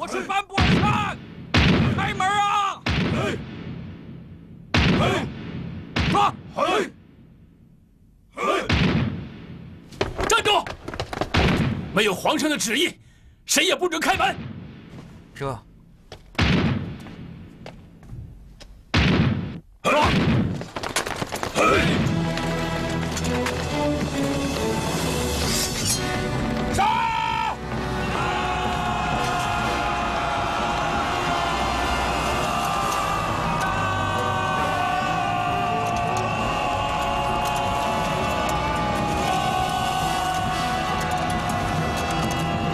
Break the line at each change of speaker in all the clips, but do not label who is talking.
我是班布尔善，开门啊！说，站住！没有皇上的旨意，谁也不准开门。
这。
杀！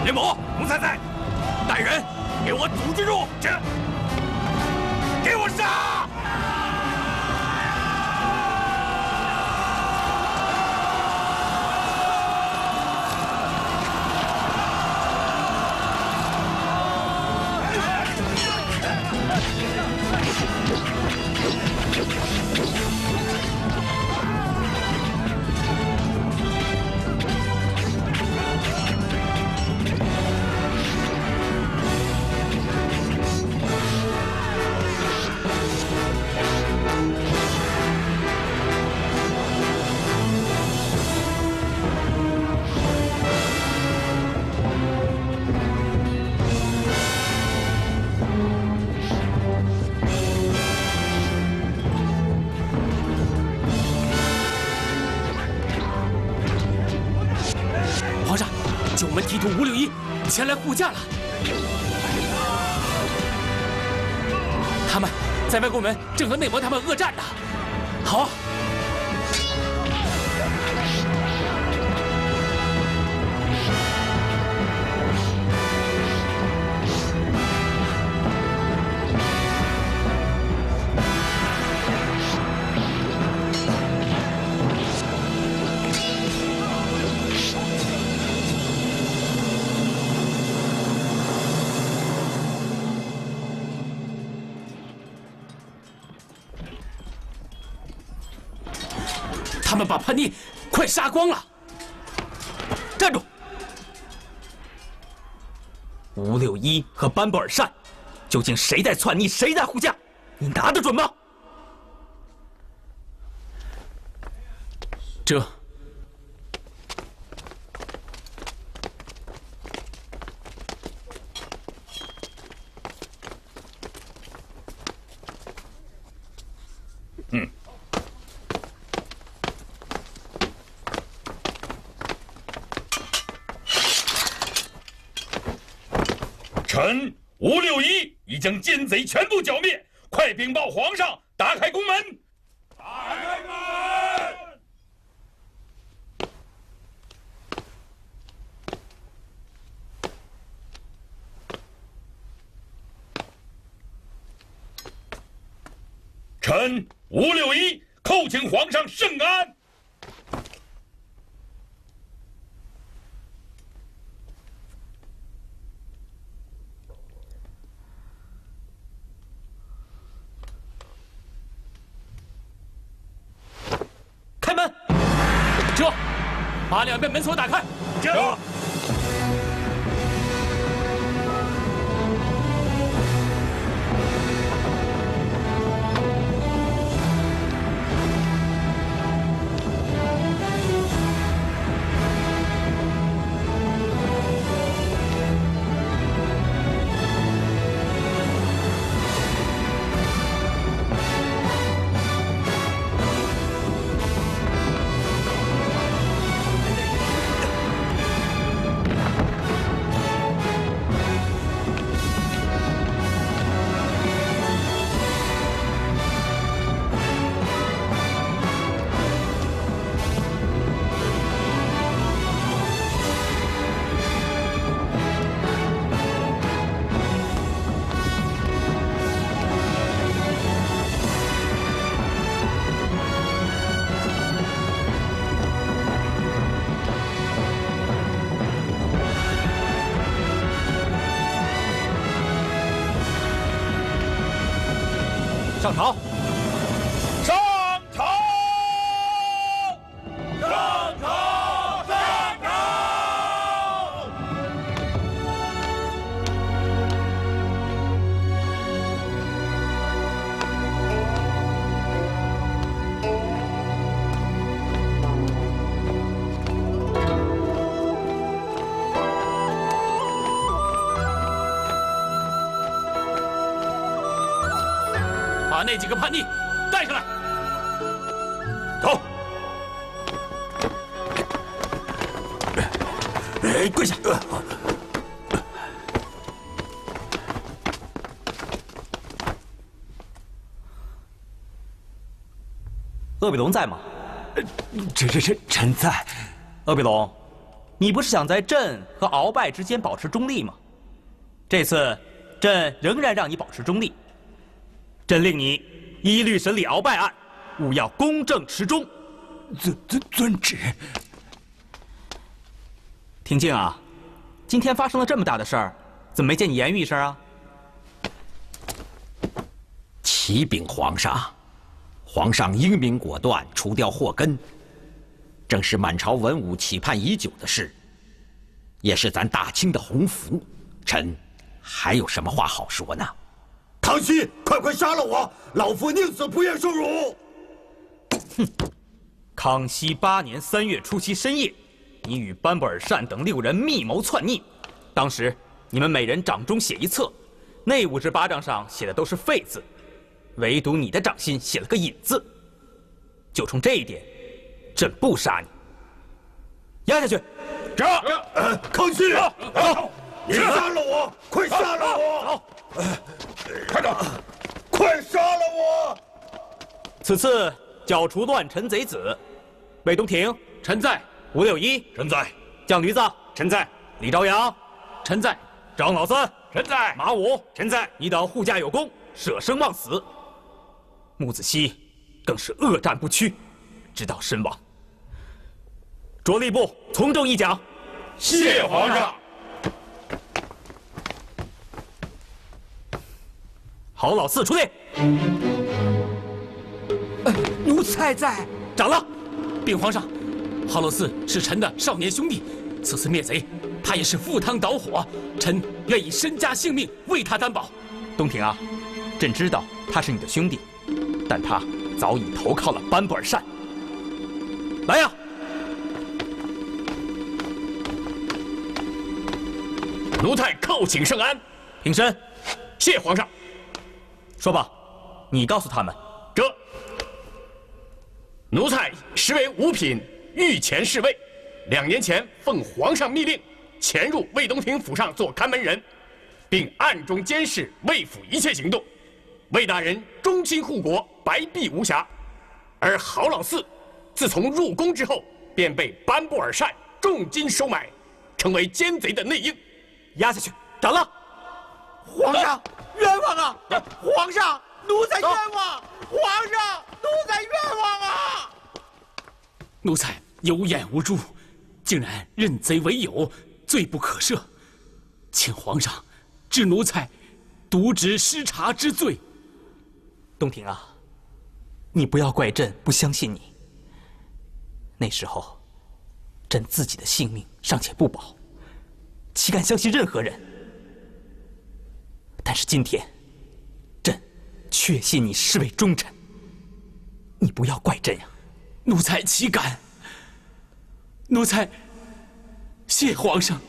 连某、奴才在，带人给我阻击住！这，给我杀！ 皇上，九门提督561前来护驾了。他们在外宫门正和内蒙他们恶战呢。好啊。他们把叛逆快杀光了！站住！561和班布尔善，究竟谁在篡逆，谁在护驾？你拿得准吗？这。
臣561已将奸贼全部剿灭，快禀报皇上，打开宫门！打开门！臣561叩请皇上圣安。
开门！这，把两边门锁打开。
这。
上朝！
上朝！上朝！上朝！
把那几个叛逆带上来。
走。
跪下。
鄂必龙在吗？
臣在。
鄂必龙，你不是想在朕和鳌拜之间保持中立吗？这次，朕仍然让你保持中立。朕令你依律审理鳌拜案，务要公正持中。
遵旨。
廷敬啊，今天发生了这么大的事儿，怎么没见你言语一声啊？
启禀皇上，皇上英明果断，除掉祸根，正是满朝文武期盼已久的事，也是咱大清的鸿福。臣还有什么话好说呢？
康熙，快杀了我！老夫宁死不愿受辱。
哼！康熙8年3月初7深夜，你与班布尔善等6人密谋篡逆。当时你们每人掌中写一册，那5只巴掌上写的都是废字，唯独你的掌心写了个引字。就冲这一点，朕不杀你。压下去！
杀！
康熙，你杀了我！快杀了我！
快走！
快杀了我！
此次剿除乱臣贼子，魏东亭，
臣在。
吴六一，
臣在。
酱驴子，
臣在。
李朝阳，
臣在。
张老三，
臣在。
马武，
臣在。
你等护驾有功，舍生忘死。穆子熙更是恶战不屈，直到身亡。着吏部从重一奖。
谢皇上。
郝老四出列。
奴才在。
斩了！
禀皇上，郝老四是臣的少年兄弟，此次灭贼，他也是赴汤蹈火，臣愿以身家性命为他担保。
东亭啊，朕知道他是你的兄弟，但他早已投靠了班布尔善。来呀！
奴才叩请圣安。
平身。
谢皇上。
说吧，你告诉他们。
奴才实为五品御前侍卫，2年前奉皇上密令潜入魏东亭府上做看门人，并暗中监视魏府一切行动。魏大人忠心护国，白璧无瑕。而郝老四自从入宫之后，便被班布尔善重金收买，成为奸贼的内应。
压下去，斩了！
皇上，冤枉啊！皇上，奴才冤枉！皇上，奴才冤枉啊！
奴才有眼无珠，竟然认贼为友，罪不可赦，请皇上治奴才渎职失察之罪。
东亭啊，你不要怪朕不相信你。那时候，朕自己的性命尚且不保，岂敢相信任何人？但是今天，朕确信你是位忠臣。你不要怪朕呀！
奴才岂敢？奴才谢皇上。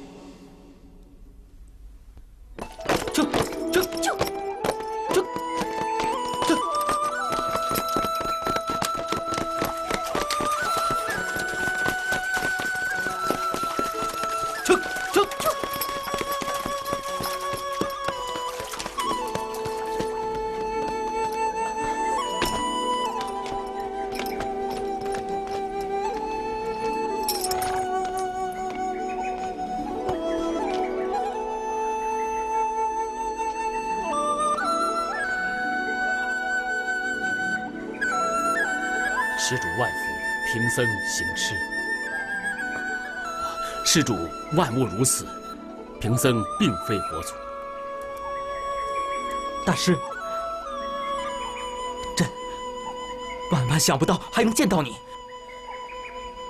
施主万福，贫僧行痴。施主万勿如此，贫僧并非佛祖。
大师，朕万万想不到还能见到你。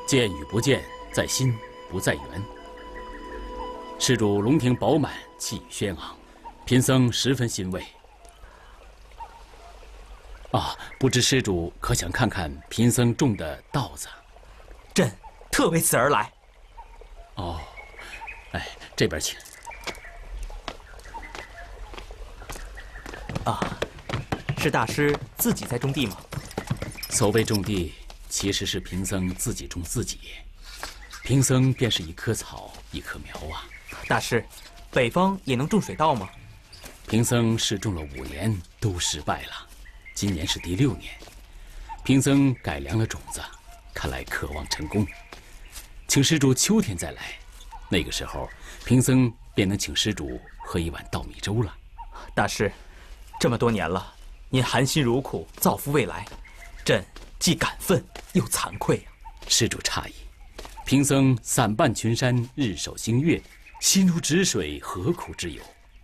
见与不见，在心不在缘。施主龙庭饱满，气宇轩昂，贫僧十分欣慰。啊，不知施主可想看看贫僧种的稻子？
朕特为此而来。
哦，哎，这边请。
是大师自己在种地吗？
所谓种地，其实是贫僧自己种自己。贫僧便是一棵草，一棵苗啊。
大师，北方也能种水稻吗？
贫僧试种了5年，都失败了。今年是第6年，贫僧改良了种子，看来可望成功。请施主秋天再来，那个时候贫僧便能请施主喝一碗稻米粥了。
大师，这么多年了，您含辛茹苦，造福未来，朕既感愤又惭愧呀。
施主诧异，贫僧散伴群山，日守星月，心如止水，何苦之有？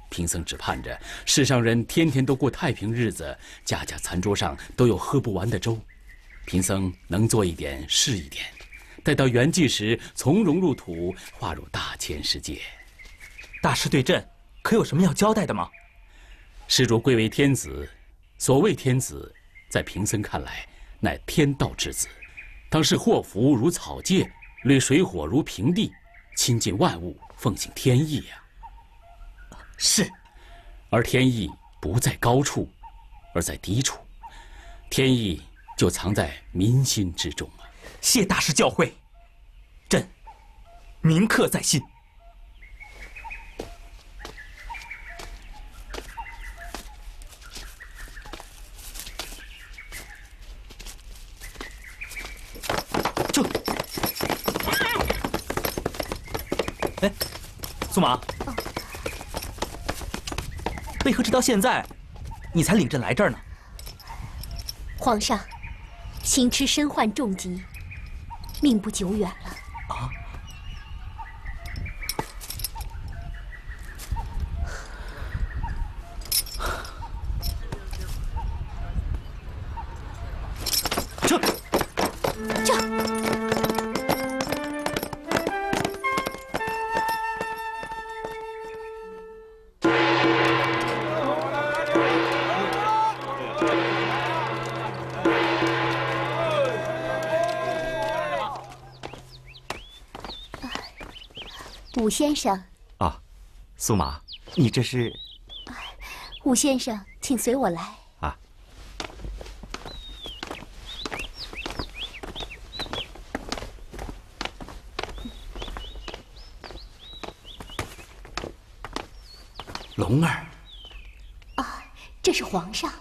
贫僧只盼着世上人天天都过太平日子，家家餐桌上都有喝不完的粥。贫僧能做一点是一点，待到圆寂时，从容入土，化入大千世界。
大师对朕可有什么要交代的吗？
施主贵为天子，所谓天子，在贫僧看来，乃天道之子。当是祸福如草芥，掠水火如平地，亲近万物，奉行天意呀。
是，
而天意不在高处，而在低处，天意就藏在民心之中啊。
谢大师教诲，朕铭刻在心。就，哎，苏马。为何直到现在，你才领朕来这儿呢？
皇上，星痴身患重疾，命不久远了。啊！武先生。
啊，苏马，你这是？
武先生，请随我来。
啊。龙儿。
啊，这是皇上。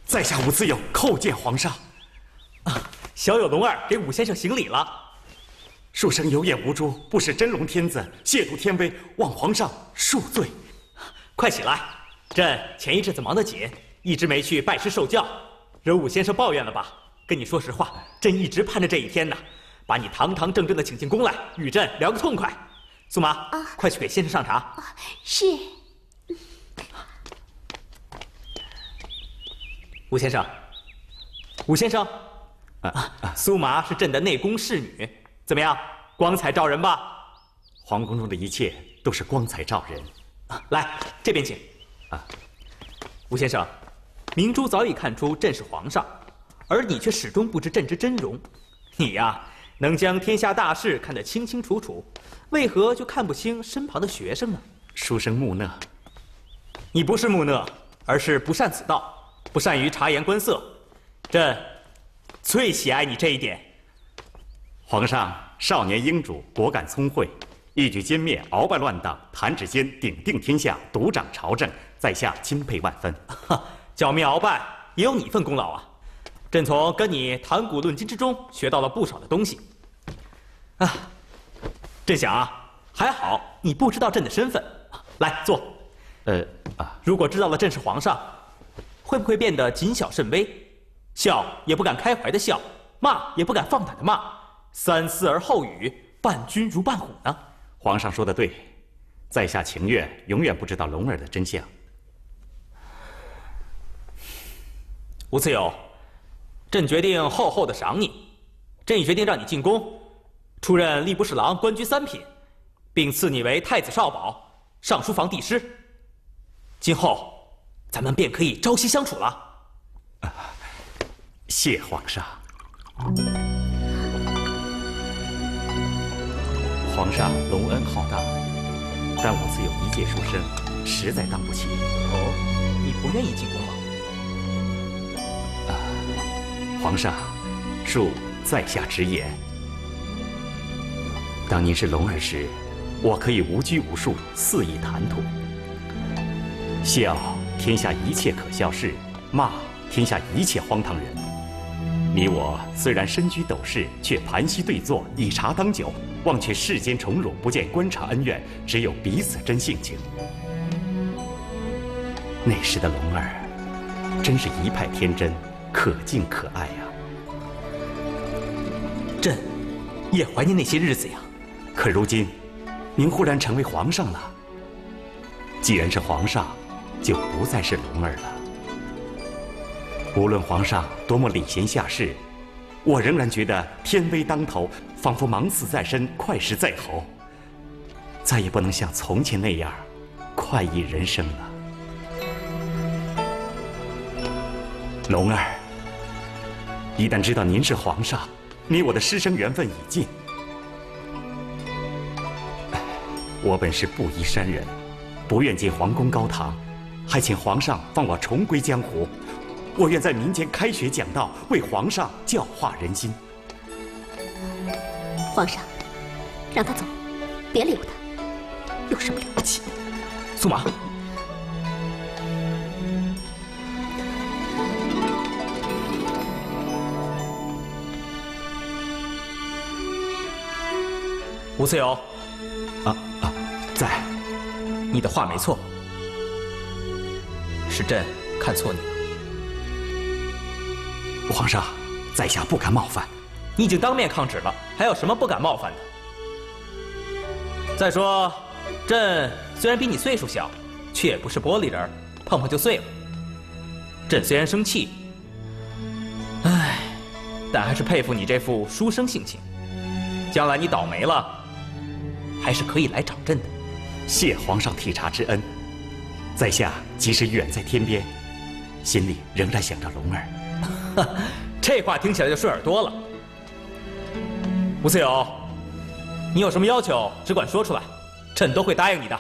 在下武次友叩见皇上。
啊，小友龙儿给武先生行礼了。
书生有眼无珠，不识真龙天子，亵渎天威，望皇上恕罪。
快起来！朕前一阵子忙得紧，一直没去拜师受教，惹武先生抱怨了吧？跟你说实话，朕一直盼着这一天呢，把你堂堂正正的请进宫来，与朕聊个痛快。苏麻，快去给先生上茶。
是。
武先生，武先生，苏麻是朕的内宫侍女。怎么样，光彩照人吧？
皇宫中的一切都是光彩照人。
来，这边请。吴先生，明珠早已看出朕是皇上，而你却始终不知朕之真容。你呀，能将天下大事看得清清楚楚，为何就看不清身旁的学生呢？
书生木讷。
你不是木讷，而是不善此道，不善于察言观色。朕最喜爱你这一点。
皇上少年英主，果敢聪慧，一举歼灭鳌拜乱党，弹指间鼎定天下，独掌朝政，在下钦佩万分。
剿灭鳌拜也有你份功劳啊！朕从跟你谈古论今之中学到了不少的东西。朕想啊，还好你不知道朕的身份。来坐。如果知道了朕是皇上，会不会变得谨小慎微，笑也不敢开怀的笑，骂也不敢放胆的骂？三思而后语，伴君如伴虎呢？
皇上说的对，在下情愿永远不知道龙儿的真相。
吴次友，朕决定厚厚的赏你，朕已决定让你进宫，出任吏部侍郎，官居3品，并赐你为太子少保、尚书房第师。今后咱们便可以朝夕相处了。
谢皇上。皇上隆恩浩大，但武次有一介书生，实在当不起。
不愿意进宫吗？
皇上，恕在下直言。当您是龙儿时，我可以无拘无束，肆意谈吐，笑天下一切可笑事，骂天下一切荒唐人。你我虽然身居斗室，却盘膝对坐，以茶当酒，忘却世间宠辱，不见官场恩怨，只有彼此真性情。那时的龙儿，真是一派天真，可敬可爱呀。
朕也怀念那些日子呀。
可如今，您忽然成为皇上了。既然是皇上，就不再是龙儿了。无论皇上多么礼贤下士，我仍然觉得天威当头，仿佛芒刺在身，快石在喉，再也不能像从前那样快意人生了。龙儿，一旦知道您是皇上，你我的师生缘分已尽。我本是布衣山人，不愿进皇宫高堂，还请皇上放我重归江湖。我愿在民间开学讲道，为皇上教化人心。
皇上，让他走，别留他，有什么了不起的？
驸马，吴思友。
在。
你的话没错，是朕看错你了。
皇上，在下不敢冒犯。
你已经当面抗旨了，还有什么不敢冒犯的？再说，朕虽然比你岁数小，却也不是玻璃人，碰碰就碎了。朕虽然生气，唉，但还是佩服你这副书生性情。将来你倒霉了，还是可以来找朕的。
谢皇上体察之恩，在下即使远在天边，心里仍然想着龙儿。
这话听起来就顺耳朵了。吴思友，你有什么要求，只管说出来，朕都会答应你的。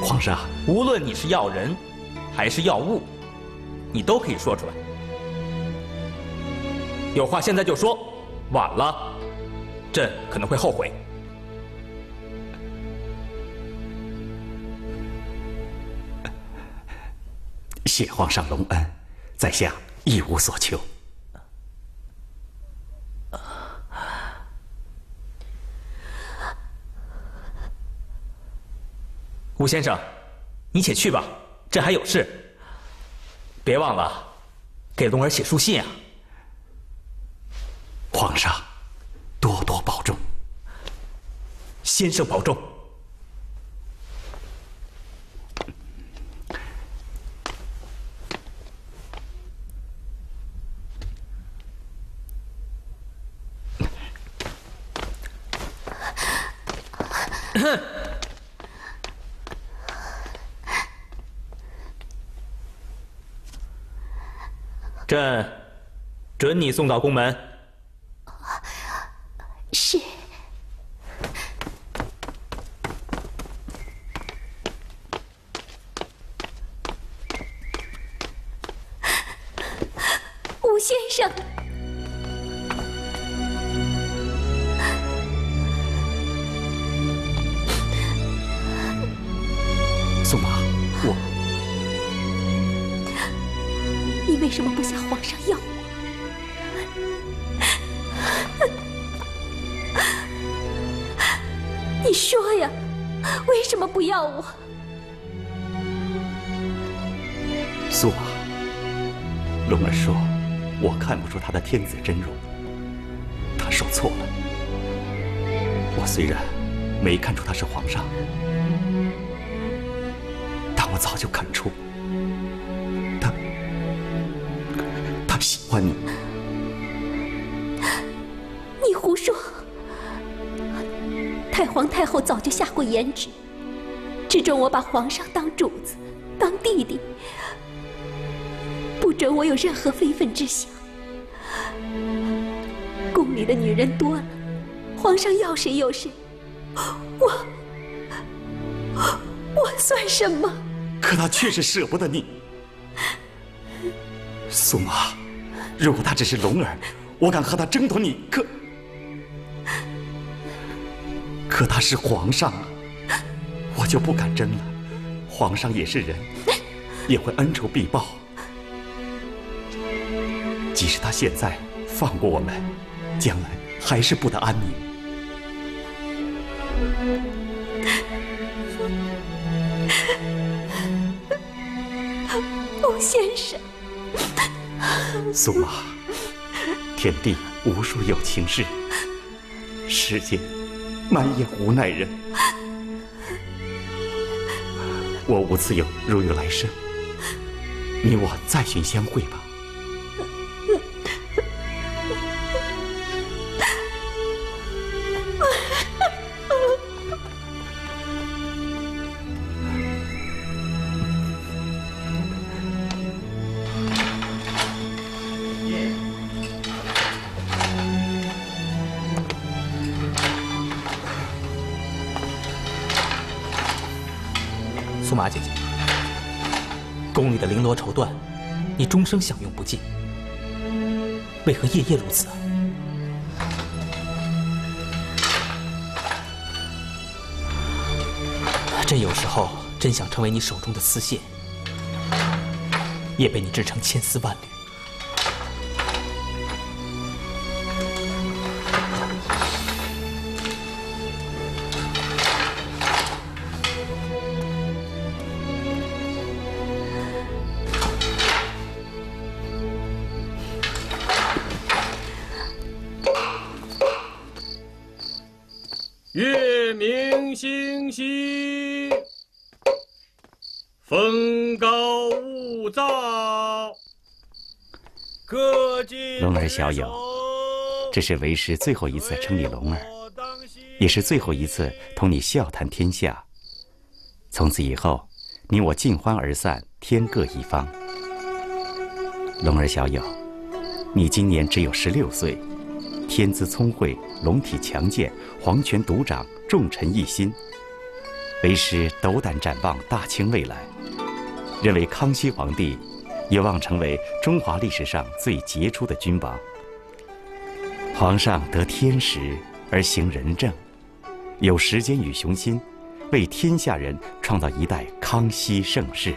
皇上，
无论你是要人，还是要物，你都可以说出来。有话现在就说，晚了，朕可能会后悔。
谢皇上隆恩，在下一无所求。
吴先生，你且去吧，朕还有事。别忘了给龙儿写书信啊。
皇上，多多保重。
先生保重。朕准你送到宫门。
是。吴先生。
驸马，我。
你为什么不向皇上要我？你说呀，为什么不要我？
驸马，龙儿说，我看不出他的天子真容，他说错了。我虽然没看出他是皇上，但我早就看出。他喜欢你。
你胡说！太皇太后早就下过言旨，只准我把皇上当主子，当弟弟，不准我有任何非分之想。宫里的女人多了，皇上要谁有谁，我算什么？
可他确实舍不得你，苏妈。如果他只是龙儿，我敢和他争夺你。可他是皇上啊，我就不敢争了。皇上也是人，也会恩仇必报。即使他现在放过我们，将来还是不得安宁。
欧先生，
苏妈，天地无数有情事，世间满眼无奈人。我无自有如有来生，你我再寻相会吧。
苏麻姐姐，宫里的绫罗绸缎，你终生享用不尽，为何夜夜如此啊？朕有时候真想成为你手中的丝线，也被你织成千丝万缕。
月明星稀，风高物燥。各尽
龙儿小友，这是为师最后一次称你龙儿，也是最后一次同你笑谈天下。从此以后，你我尽欢而散，天各一方。龙儿小友，你今年只有16岁，天资聪慧，龙体强健，皇权独掌，众臣一心。为师斗胆展望大清未来，认为康熙皇帝有望成为中华历史上最杰出的君王。皇上得天时而行仁政，有时间与雄心，为天下人创造一代康熙盛世。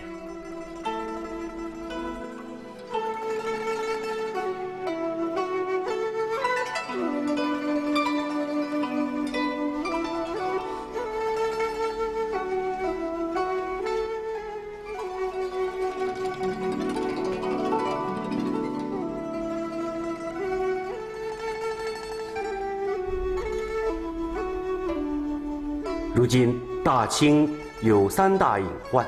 如今大清有3大隐患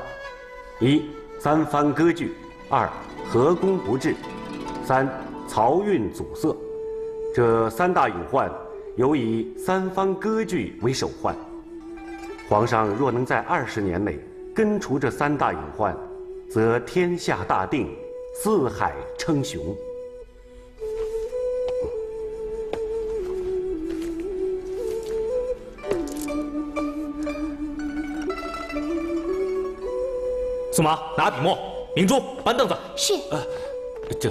：1. 三藩割据；2. 河工不治；3. 漕运阻塞。这3大隐患，尤以三藩割据为首患。皇上若能在20年内根除这3大隐患，则天下大定，四海称雄。
苏麻，拿笔墨，明珠，搬凳子。
是。
这，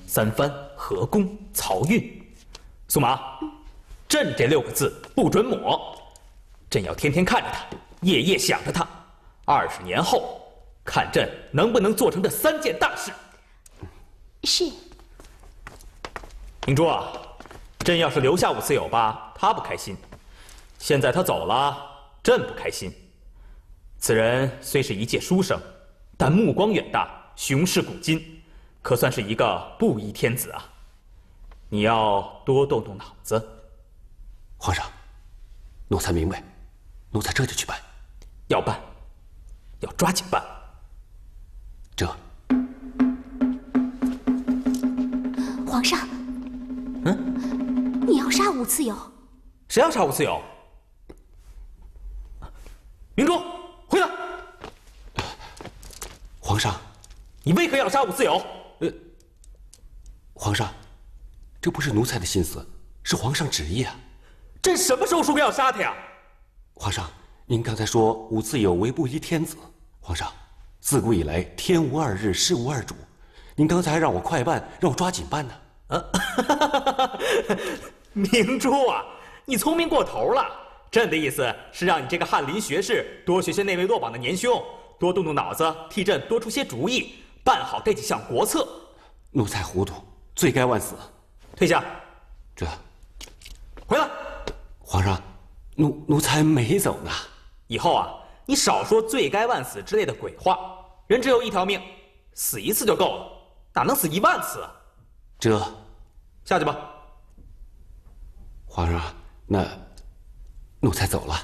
三藩、河工、漕运。苏麻，朕这6个字不准抹，朕要天天看着他，夜夜想着他。20年后，看朕能不能做成这3件大事。
是。
明珠啊，朕要是留下武次友吧，他不开心；现在他走了，朕不开心。此人虽是一介书生，但目光远大，雄视古今，可算是一个布衣天子啊。你要多动动脑子。
皇上，奴才明白，奴才这就去办。
要办，要抓紧办。
这。
皇上，你要杀武次友？
谁要杀武次友？明珠，回来！
皇上，
你为何要杀武次友？
皇上，这不是奴才的心思，是皇上旨意啊。
朕什么时候说过要杀他呀？
皇上，您刚才说武次友为布衣天子，皇上，自古以来天无二日，事无二主。您刚才还让我快办，让我抓紧办呢。
明珠啊，你聪明过头了。朕的意思是让你这个翰林学士多学学那位落榜的年兄，多动动脑子，替朕多出些主意，办好这几项国策。
奴才糊涂，罪该万死。
退下。
这。
回来。
皇上，奴才没走呢。
以后啊，你少说罪该万死之类的鬼话。人只有一条命，死一次就够了，哪能死1万次啊？
这。
下去吧。
皇上，那奴才走了。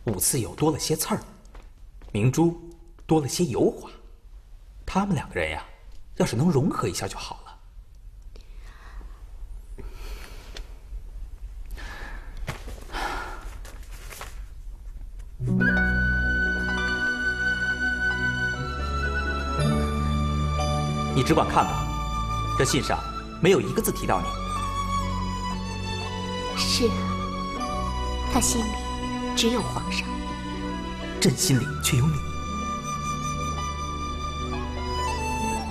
武次友多了些刺儿，明珠多了些油滑，他们2个人呀，要是能融合一下就好了。你只管看吧，这信上没有一个字提到你。
是啊，他心里只有皇上，
朕心里却有你。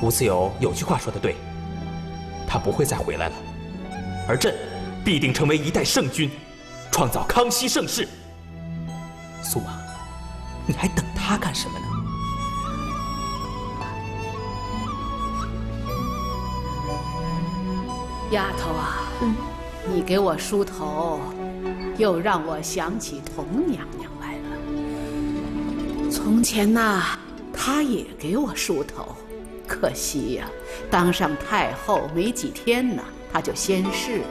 吴次友有句话说得对，他不会再回来了，而朕必定成为一代圣君，创造康熙盛世。苏妈，你还等他干什么呢？
丫头啊，你给我梳头，又让我想起童娘娘来了。从前呐，她也给我梳头，可惜呀，当上太后没几天呢，她就仙逝了，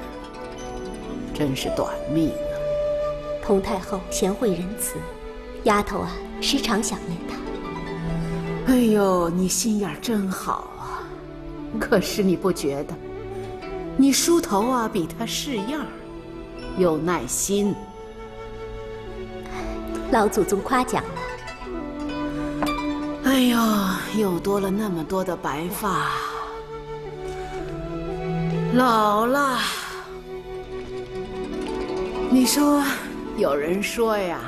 真是短命啊。
童太后贤惠仁慈，丫头啊，时常想念她。
哎呦，你心眼真好啊！可是你不觉得？你梳头啊，比他式样，有耐心。
老祖宗夸奖了。
哎呦，又多了那么多的白发，老了。你说，有人说呀，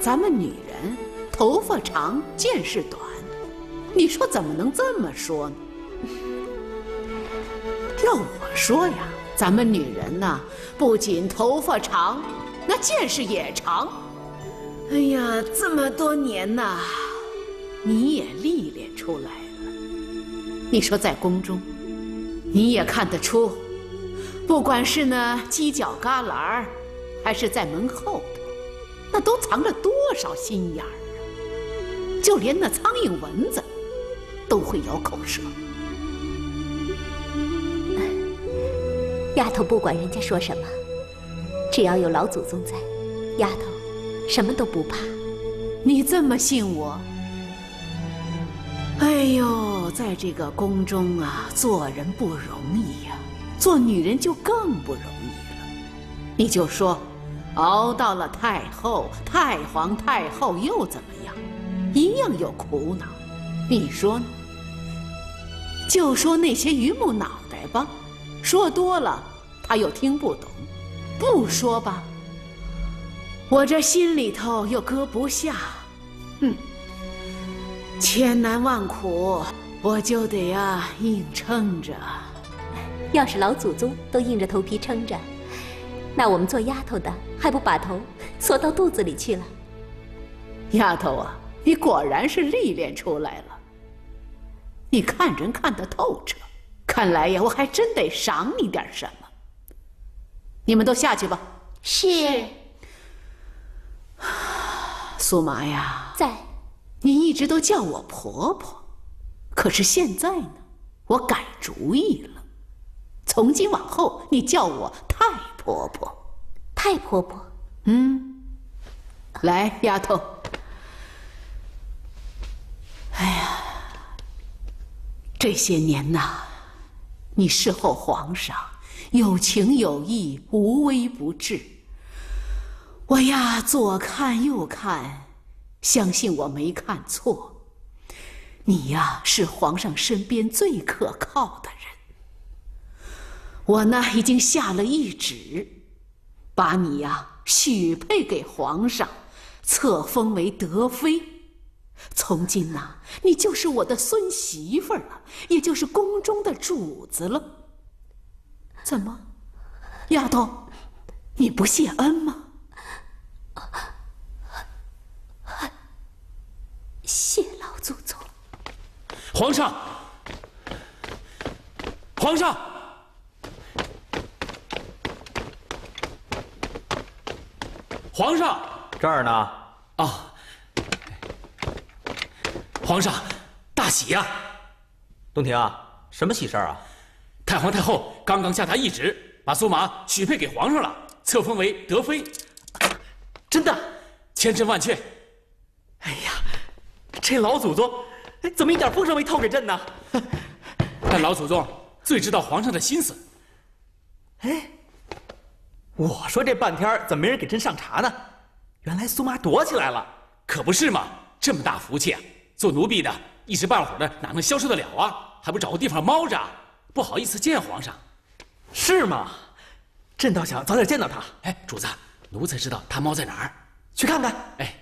咱们女人头发长，见识短。你说怎么能这么说呢？要我说呀，咱们女人呐，不仅头发长，那见识也长。哎呀，这么多年呐，你也历练出来了。你说在宫中，你也看得出，不管是那犄角旮旯，还是在门后头，那都藏着多少心眼儿啊！就连那苍蝇蚊子，都会咬口舌。
丫头不管人家说什么，只要有老祖宗在，丫头什么都不怕。
你这么信我？哎呦，在这个宫中啊，做人不容易呀，做女人就更不容易了。你就说，熬到了太后、太皇太后又怎么样？一样有苦恼。你说呢？就说那些榆木脑袋吧。说多了，他又听不懂；不说吧，我这心里头又搁不下。千难万苦，我就得呀硬撑着。
要是老祖宗都硬着头皮撑着，那我们做丫头的还不把头缩到肚子里去了？
丫头啊，你果然是历练出来了。你看人看得透彻，看来呀，我还真得赏你点什么。你们都下去吧。
是。
苏麻呀，
在。
你一直都叫我婆婆，可是现在呢，我改主意了，从今往后你叫我太婆婆。
太婆婆。
来，丫头。哎呀，这些年呐，你侍候皇上，有情有义，无微不至。我呀，左看右看，相信我没看错，你呀是皇上身边最可靠的人。我呢，已经下了懿旨，把你呀许配给皇上，册封为德妃。从今呐，你就是我的孙媳妇了，也就是宫中的主子了。怎么，丫头，你不谢恩吗？
谢老祖宗。
皇上，皇上，皇上，
这儿呢。
啊，皇上，大喜呀！
东庭啊，什么喜事儿啊？
太皇太后刚刚下达懿旨，把苏麻许配给皇上了，册封为德妃。
真的？
千真万确。
哎呀，这老祖宗怎么一点风声没透给朕呢？
但老祖宗最知道皇上的心思。
哎，我说这半天怎么没人给朕上茶呢？原来苏麻躲起来了。
可不是嘛，这么大福气啊，做奴婢的一时半会儿的哪能消受得了啊？还不找个地方猫着，不好意思见皇上。
是吗？朕倒想早点见到他。
哎，主子，奴才知道他猫在哪儿，
去看看。
哎。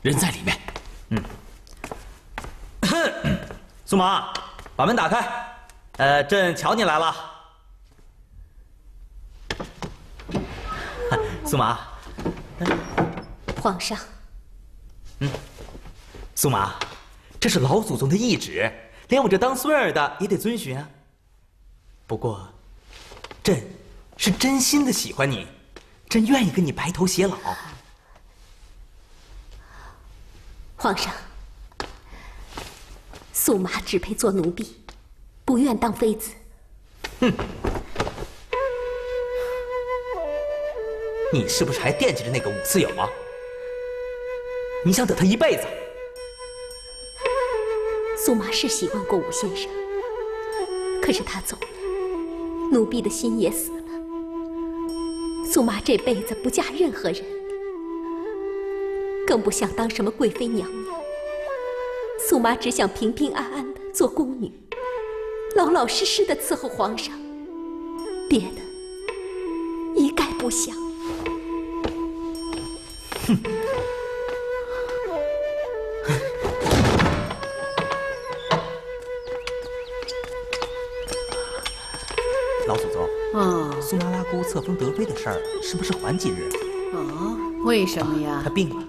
人在里面。
苏麻，把门打开。朕瞧你来了。苏麻。
皇上。
苏麻，这是老祖宗的懿旨，连我这当孙儿的也得遵循啊。不过，朕是真心的喜欢你，朕愿意跟你白头偕老。
皇上，苏麻只配做奴婢，不愿当妃子。
你是不是还惦记着那个武四友啊？你想等他一辈子？
苏麻是喜欢过武先生，可是他走了，奴婢的心也死了。苏麻这辈子不嫁任何人，更不想当什么贵妃娘娘。苏麻只想平平安安的做宫女，老老实实的伺候皇上，别的一概不想。
老祖宗，苏麻拉姑册封德妃的事儿是不是缓几日？
为什么呀？
她病了，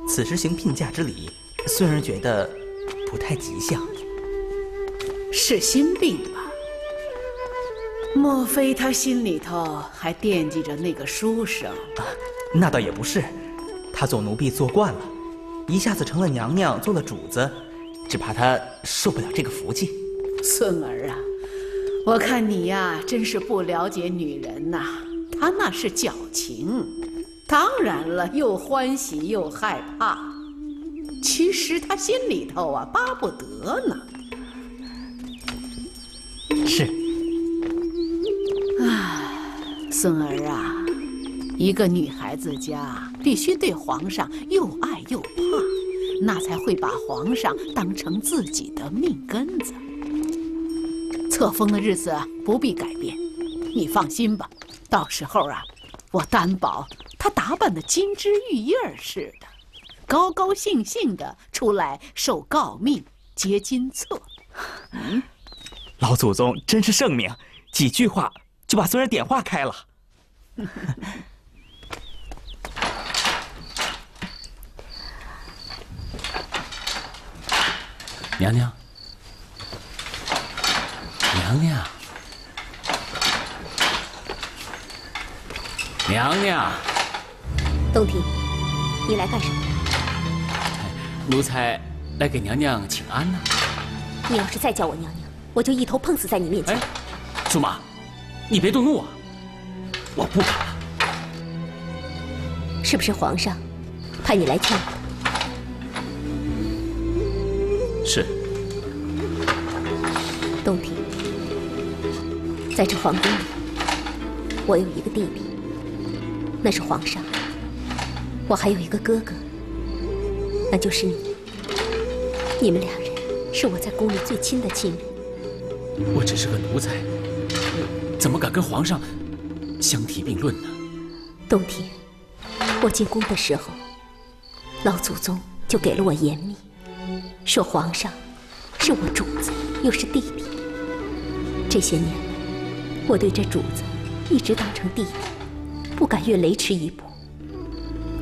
此时行聘嫁之礼，孙儿觉得不太吉祥。
是心病吧？莫非他心里头还惦记着那个书生？
那倒也不是，他做奴婢做惯了，一下子成了娘娘，做了主子，只怕他受不了这个福气。
孙儿啊，我看你呀，真是不了解女人呐。她那是矫情，当然了，又欢喜又害怕。其实她心里头啊，巴不得呢。
是。
孙儿啊，一个女孩子家必须对皇上又爱又怕，那才会把皇上当成自己的命根子。册封的日子不必改变，你放心吧。到时候啊，我担保她打扮的金枝玉叶似的，高高兴兴的出来受诰命接金册。
老祖宗真是圣明，几句话就把孙儿点化开了。
娘娘，娘娘，娘娘，
东庭，你来干什么？
奴才来给娘娘请安呢。
你要是再叫我娘娘，我就一头碰死在你面前。
哎，驸马，你别动怒啊！我不敢了。
是不是皇上派你来劝我？
是。
东庭，在这皇宫里，我有一个弟弟，那是皇上；我还有一个哥哥，那就是你。你们两人是我在宫里最亲的亲人。
我只是个奴才，怎么敢跟皇上相提并论呢？
东庭，我进宫的时候，老祖宗就给了我严密，说皇上是我主子，又是弟弟。这些年来，我对这主子一直当成弟弟，不敢越雷池一步。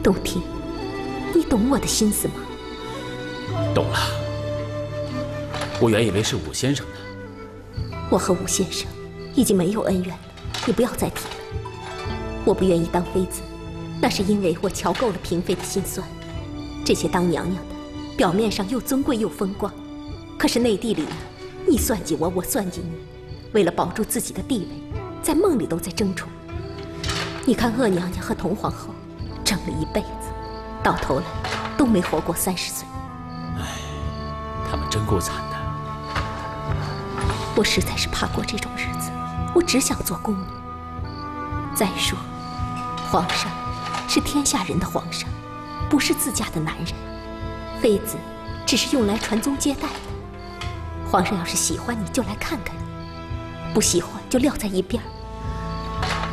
东庭，你懂我的心思吗？
懂了。我原以为是武先生呢。
我和武先生已经没有恩怨了，你不要再提了。我不愿意当妃子，那是因为我瞧够了嫔妃的心酸。这些当娘娘的，表面上又尊贵又风光，可是内地里呢，你算计我，我算计你，为了保住自己的地位，在梦里都在争宠。你看鄂娘娘和童皇后争了一辈子，到头来都没活过30岁。
唉，他们真够惨的。
我实在是怕过这种日子，我只想做宫女。再说，皇上是天下人的皇上，不是自家的男人。妃子只是用来传宗接代的。皇上要是喜欢你，就来看看你；不喜欢就撂在一边。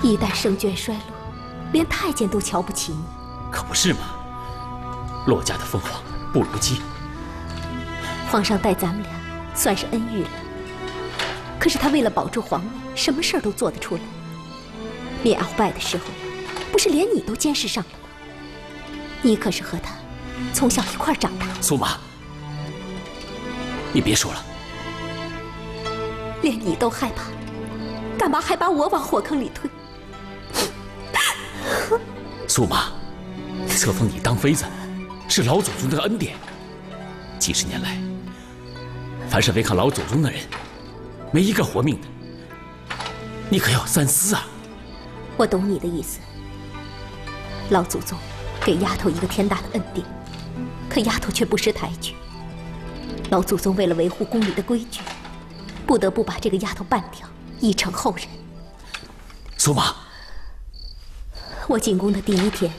一旦圣眷衰落，连太监都瞧不起你。
可不是嘛，骆家的凤凰不如鸡。
皇上待咱们俩算是恩遇了，可是他为了保住皇位，什么事儿都做得出来。灭鳌拜的时候，不是连你都监视上了吗？你可是和他从小一块儿长大。
苏妈，你别说了。
连你都害怕，干嘛还把我往火坑里推？
苏妈，册封你当妃子，是老祖宗的恩典。几十年来，凡是违抗老祖宗的人，没一个活命的。你可要三思啊！
我懂你的意思。老祖宗给丫头一个天大的恩典，可丫头却不识抬举。老祖宗为了维护宫里的规矩，不得不把这个丫头办掉，以惩后人。
苏妈，
我进宫的第1天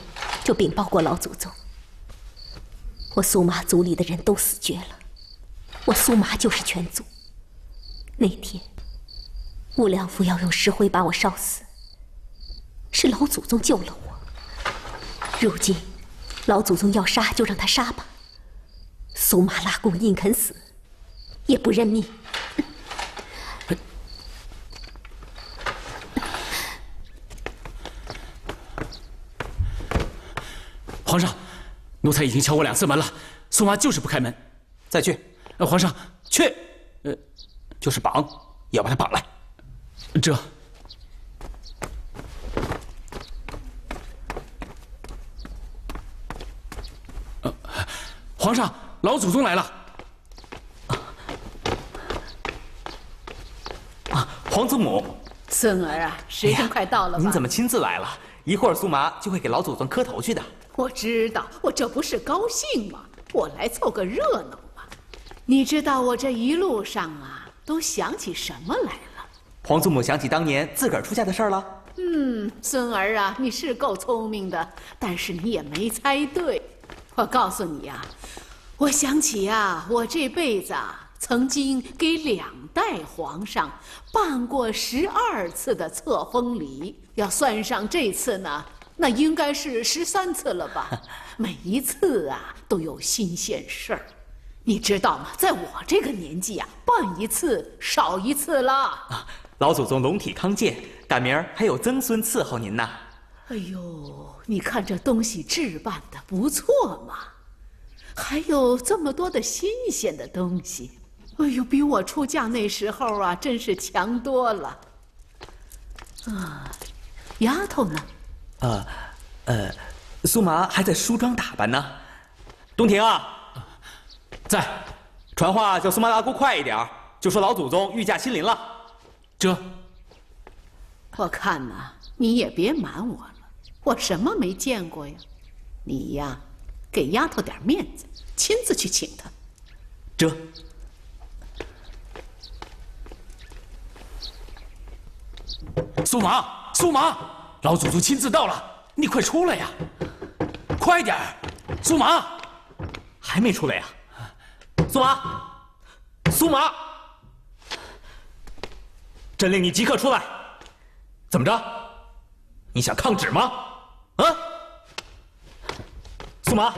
就禀报过老祖宗，我苏妈族里的人都死绝了，我苏妈就是全族。那天，武良府要用石灰把我烧死，是老祖宗救了我。如今，老祖宗要杀就让他杀吧。苏妈拉弓硬肯死，也不认命。
皇上，奴才已经敲过2次门了，苏妈就是不开门。
再去。
皇上，去。
就是绑，也要把他绑来。
这。皇上，老祖宗来了。
皇祖母。
孙儿啊，时辰快到了吧？
您怎么亲自来了？一会儿苏麻就会给老祖宗磕头去的。
我知道，我这不是高兴吗？我来凑个热闹嘛。你知道我这一路上啊，都想起什么来了？
皇祖母想起当年自个儿出嫁的事儿了。
孙儿啊，你是够聪明的，但是你也没猜对。我告诉你呀，我想起啊，我这辈子啊，曾经给2代皇上办过12次的册封礼，要算上这次呢，那应该是13次了吧？每一次啊，都有新鲜事儿。你知道吗？在我这个年纪啊，办一次少一次了。
老祖宗龙体康健，赶明儿还有曾孙伺候您呢。
哎呦，你看这东西置办的不错嘛。还有这么多的新鲜的东西，哎呦，比我出嫁那时候啊，真是强多了。啊，丫头呢？
苏麻还在梳妆打扮呢。东庭啊，
在，
传话叫苏麻大姑快一点，就说老祖宗御驾亲临了。
这，
我看呐，你也别瞒我了，我什么没见过呀？你呀，给丫头点面子，亲自去请她。
这。
苏麻，苏麻，老祖宗亲自到了，你快出来呀！快点儿，苏麻，
还没出来呀？苏麻，苏麻，朕令你即刻出来！怎么着？你想抗旨吗？啊？苏麻，